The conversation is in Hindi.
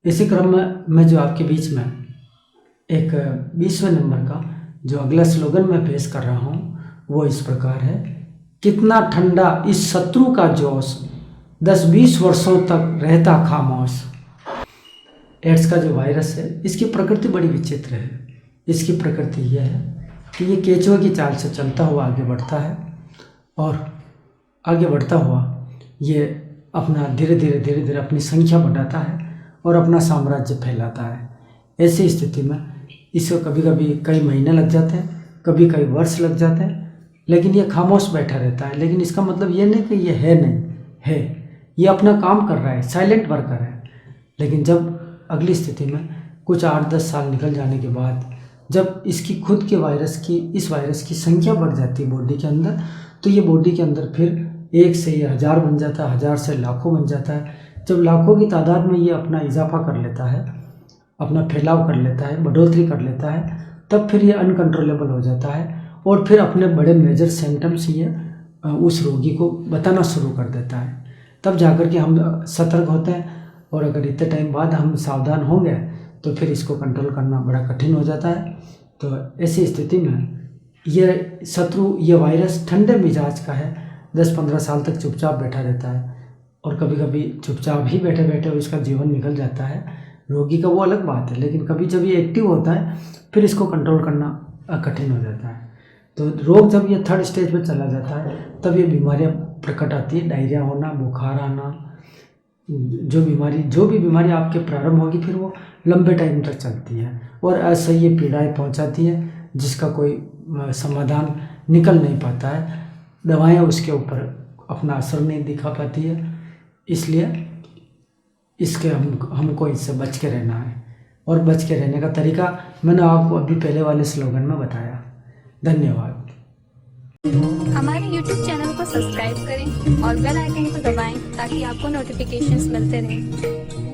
इसी क्रम में मैं जो आपके बीच में एक 20वें नंबर का जो अगला स्लोगन मैं पेश कर रहा हूँ वो इस प्रकार है। कितना ठंडा इस शत्रु का जोश, 10-20 वर्षों तक रहता खामोश। एड्स का जो वायरस है इसकी प्रकृति बड़ी विचित्र है। इसकी प्रकृति यह है कि ये केंचुए की चाल से चलता हुआ आगे बढ़ता है और आगे बढ़ता हुआ ये अपना धीरे धीरे अपनी संख्या बढ़ाता है और अपना साम्राज्य फैलाता है। ऐसी स्थिति में इसको कभी कभी कई महीने लग जाते हैं, कभी कई वर्ष लग जाते हैं, लेकिन ये खामोश बैठा रहता है। लेकिन इसका मतलब ये नहीं कि ये है नहीं है, ये अपना काम कर रहा है, साइलेंट वर्कर है। लेकिन जब अगली स्थिति में कुछ 8-10 साल निकल जाने के बाद जब इसकी खुद के इस वायरस की संख्या बढ़ जाती है बॉडी के अंदर, तो ये बॉडी के अंदर फिर 1 से ये 1000 बन जाता है, 1000 से लाखों बन जाता है। जब लाखों की तादाद में ये अपना इजाफा कर लेता है, अपना फैलाव कर लेता है, बढ़ोतरी कर लेता है, तब फिर ये अनकंट्रोलेबल हो जाता है और फिर अपने बड़े मेजर सिम्टम्स ये उस रोगी को बताना शुरू कर देता है। तब जाकर के हम सतर्क होते हैं और अगर इतने टाइम बाद हम सावधान होंगे तो फिर इसको कंट्रोल करना बड़ा कठिन हो जाता है। तो ऐसी स्थिति में ये शत्रु, ये वायरस ठंडे मिजाज का है, 10-15 साल तक चुपचाप बैठा रहता है और कभी कभी चुपचाप ही बैठे बैठे उसका जीवन निकल जाता है। रोगी का वो अलग बात है, लेकिन कभी जब ये एक्टिव होता है फिर इसको कंट्रोल करना कठिन हो जाता है। तो रोग जब ये 3rd स्टेज पर चला जाता है तब ये बीमारियाँ प्रकट आती है, डायरिया होना, बुखार आना, जो भी बीमारी आपके प्रारंभ होगी फिर वो लंबे टाइम तक चलती है और ऐसे ये पीड़ाएँ पहुंचाती है जिसका कोई समाधान निकल नहीं पाता है। दवाएं उसके ऊपर अपना असर नहीं दिखा पाती है, इसलिए हमको इससे बच के रहना है। और बच के रहने का तरीका मैंने आपको अभी पहले वाले स्लोगन में बताया। धन्यवाद। हमारे YouTube चैनल को सब्सक्राइब करें और बेल आइकन को दबाएं ताकि आपको नोटिफिकेशंस मिलते रहें।